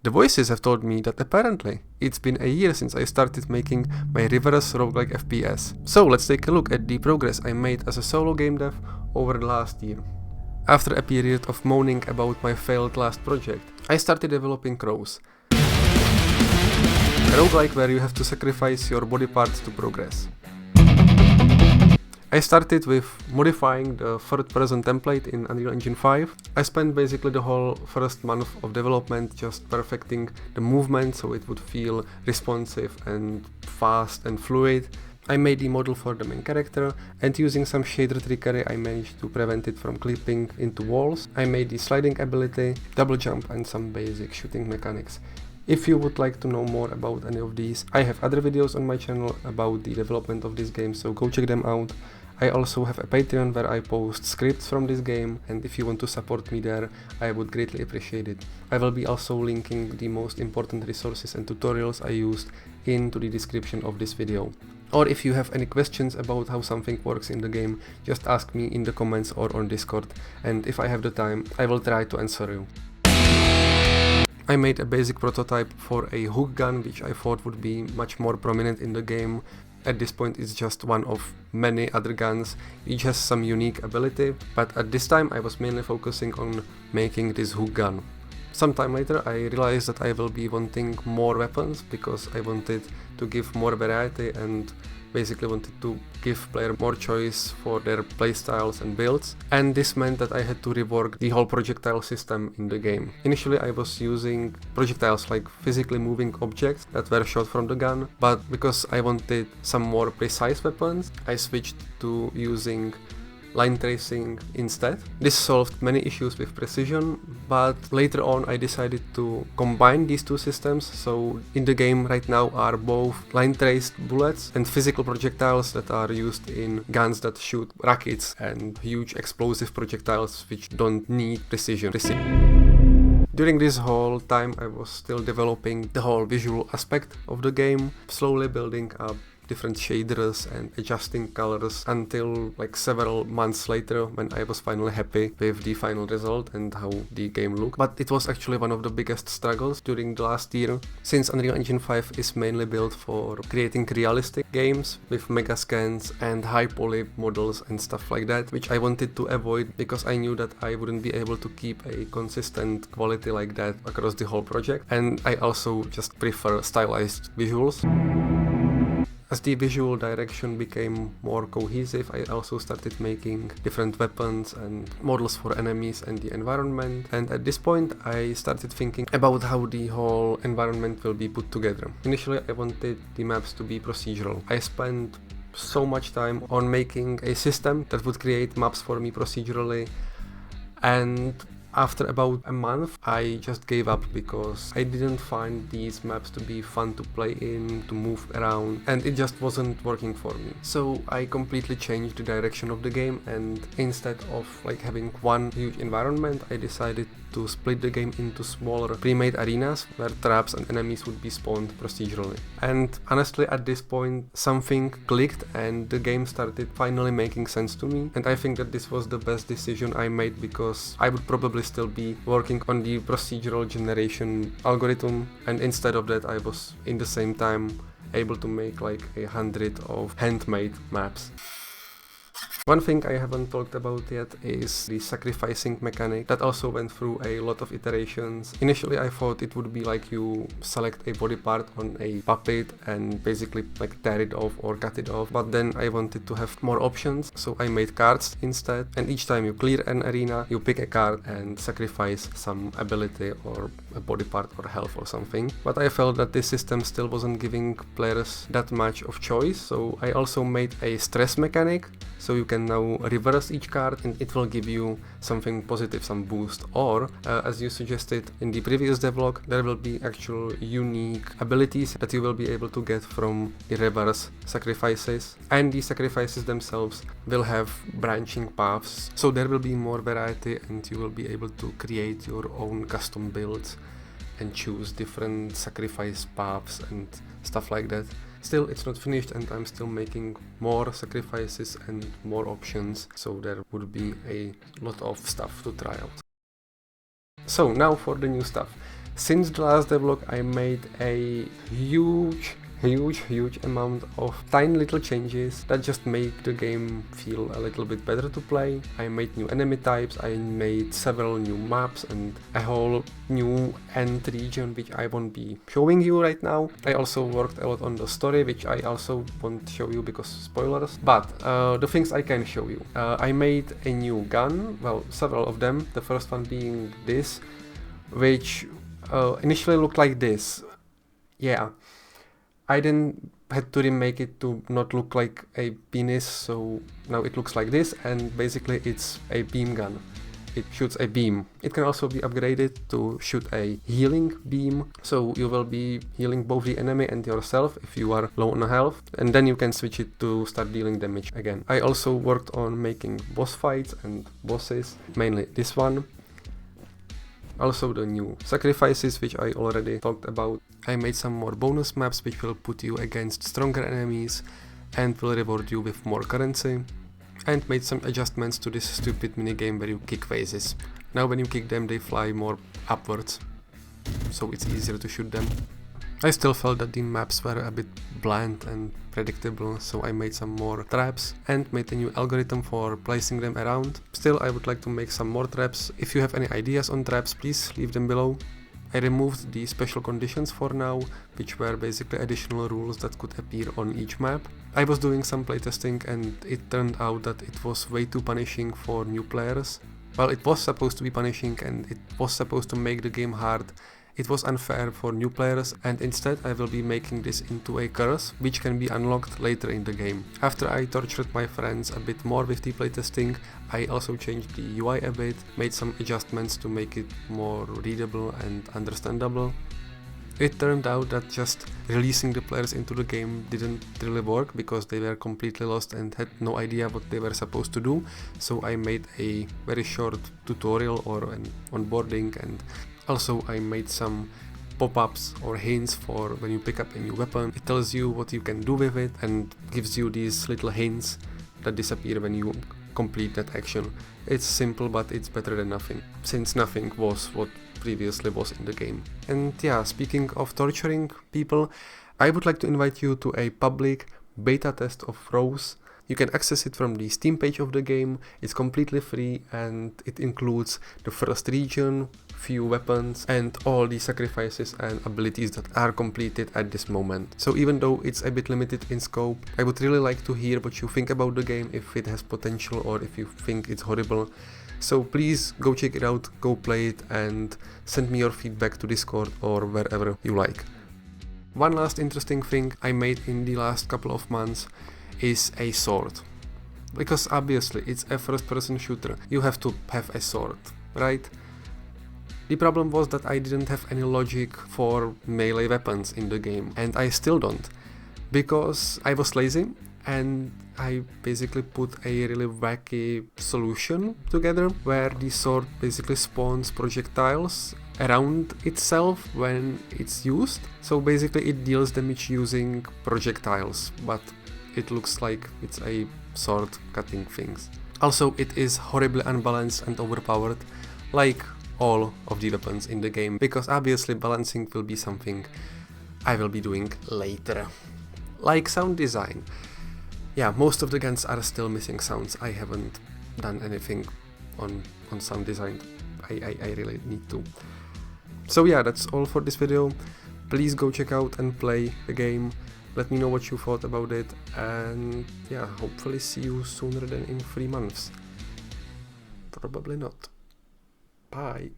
The voices have told me that apparently it's been a year since I started making my reverse roguelike FPS. So let's take a look at the progress I made as a solo game dev over the last year. After a period of moaning about my failed last project, I started developing Crows, a roguelike where you have to sacrifice your body parts to progress. I started with modifying the third-person template in Unreal Engine 5. I spent basically the whole first month of development just perfecting the movement so it would feel responsive and fast and fluid. I made the model for the main character, and using some shader trickery I managed to prevent it from clipping into walls. I made the sliding ability, double jump and some basic shooting mechanics. If you would like to know more about any of these, I have other videos on my channel about the development of this game, so go check them out. I also have a Patreon where I post scripts from this game, and if you want to support me there, I would greatly appreciate it. I will be also linking the most important resources and tutorials I used into the description of this video. Or if you have any questions about how something works in the game, just ask me in the comments or on Discord, and if I have the time, I will try to answer you. I made a basic prototype for a hook gun, which I thought would be much more prominent in the game. At this point it's just one of many other guns, each has some unique ability, but at this time I was mainly focusing on making this hook gun. Sometime later I realized that I will be wanting more weapons because I wanted to give more variety and basically wanted to give player more choice for their playstyles and builds, and this meant that I had to rework the whole projectile system in the game. Initially I was using projectiles like physically moving objects that were shot from the gun, but because I wanted some more precise weapons, I switched to using line tracing instead. This solved many issues with precision, but later on I decided to combine these two systems, so in the game right now are both line traced bullets and physical projectiles that are used in guns that shoot rockets and huge explosive projectiles which don't need precision. During this whole time I was still developing the whole visual aspect of the game, slowly building up different shaders and adjusting colors until like several months later when I was finally happy with the final result and how the game looked. But it was actually one of the biggest struggles during the last year, since Unreal Engine 5 is mainly built for creating realistic games with mega scans and high poly models and stuff like that, which I wanted to avoid because I knew that I wouldn't be able to keep a consistent quality like that across the whole project, and I also just prefer stylized visuals. As the visual direction became more cohesive, I also started making different weapons and models for enemies and the environment, and at this point I started thinking about how the whole environment will be put together. Initially I wanted the maps to be procedural. I spent so much time on making a system that would create maps for me procedurally, and after about a month I just gave up because I didn't find these maps to be fun to play in, to move around, and it just wasn't working for me. So I completely changed the direction of the game, and instead of like having one huge environment, I decided to split the game into smaller pre-made arenas where traps and enemies would be spawned procedurally. And honestly at this point something clicked and the game started finally making sense to me, and I think that this was the best decision I made because I would probably still be working on the procedural generation algorithm, and instead of that I was in the same time able to make like 100 of handmade maps. One thing I haven't talked about yet is the sacrificing mechanic that also went through a lot of iterations. Initially I thought it would be like you select a body part on a puppet and basically like tear it off or cut it off, but then I wanted to have more options, so I made cards instead, and each time you clear an arena you pick a card and sacrifice some ability or a body part or health or something. But I felt that this system still wasn't giving players that much of choice, so I also made a stress mechanic, so you can now reverse each card and it will give you something positive, some boost, or as you suggested in the previous devlog, there will be actual unique abilities that you will be able to get from the reverse sacrifices, and the sacrifices themselves will have branching paths, so there will be more variety and you will be able to create your own custom builds and choose different sacrifice paths and stuff like that. Still, it's not finished and I'm still making more sacrifices and more options, so there would be a lot of stuff to try out. So now for the new stuff. Since the last devlog I made a huge amount of tiny little changes that just make the game feel a little bit better to play. I made new enemy types, I made several new maps and a whole new end region which I won't be showing you right now. I also worked a lot on the story, which I also won't show you because spoilers. But the things I can show you. I made a new gun, well, several of them. The first one being this, which initially looked like this. Yeah. I then had to remake it to not look like a penis, so now it looks like this, and basically it's a beam gun. It shoots a beam. It can also be upgraded to shoot a healing beam, so you will be healing both the enemy and yourself if you are low on health, and then you can switch it to start dealing damage again. I also worked on making boss fights and bosses, mainly this one. Also the new sacrifices, which I already talked about. I made some more bonus maps which will put you against stronger enemies and will reward you with more currency. And made some adjustments to this stupid minigame where you kick vases. Now when you kick them they fly more upwards, so it's easier to shoot them. I still felt that the maps were a bit bland and predictable, so I made some more traps and made a new algorithm for placing them around. Still, I would like to make some more traps. If you have any ideas on traps, please leave them below. I removed the special conditions for now, which were basically additional rules that could appear on each map. I was doing some playtesting and it turned out that it was way too punishing for new players. Well, it was supposed to be punishing and it was supposed to make the game hard. It was unfair for new players, and instead I will be making this into a curse, which can be unlocked later in the game. After I tortured my friends a bit more with the playtesting, I also changed the UI a bit, made some adjustments to make it more readable and understandable. It turned out that just releasing the players into the game didn't really work because they were completely lost and had no idea what they were supposed to do, so I made a very short tutorial or an onboarding, and also I made some pop-ups or hints for when you pick up a new weapon. It tells you what you can do with it and gives you these little hints that disappear when you complete that action. It's simple, but it's better than nothing, since nothing was what previously was in the game. And yeah, speaking of torturing people, I would like to invite you to a public beta test of Rose. You can access it from the Steam page of the game. It's completely free and it includes the first region, few weapons and all the sacrifices and abilities that are completed at this moment. So even though it's a bit limited in scope, I would really like to hear what you think about the game, if it has potential or if you think it's horrible. So please go check it out, go play it and send me your feedback to Discord or wherever you like. One last interesting thing I made in the last couple of months is a sword. Because obviously it's a first-person shooter, you have to have a sword, right? The problem was that I didn't have any logic for melee weapons in the game, and I still don't, because I was lazy and I basically put a really wacky solution together where the sword basically spawns projectiles around itself when it's used. So basically it deals damage using projectiles, but it looks like it's a sword cutting things. Also, it is horribly unbalanced and overpowered, like all of the weapons in the game, because obviously balancing will be something I will be doing later. Like sound design. Yeah, most of the guns are still missing sounds. I haven't done anything on sound design. I really need to. So yeah, that's all for this video. Please go check out and play the game. Let me know what you thought about it, and yeah, hopefully see you sooner than in 3 months. Probably not. Bye.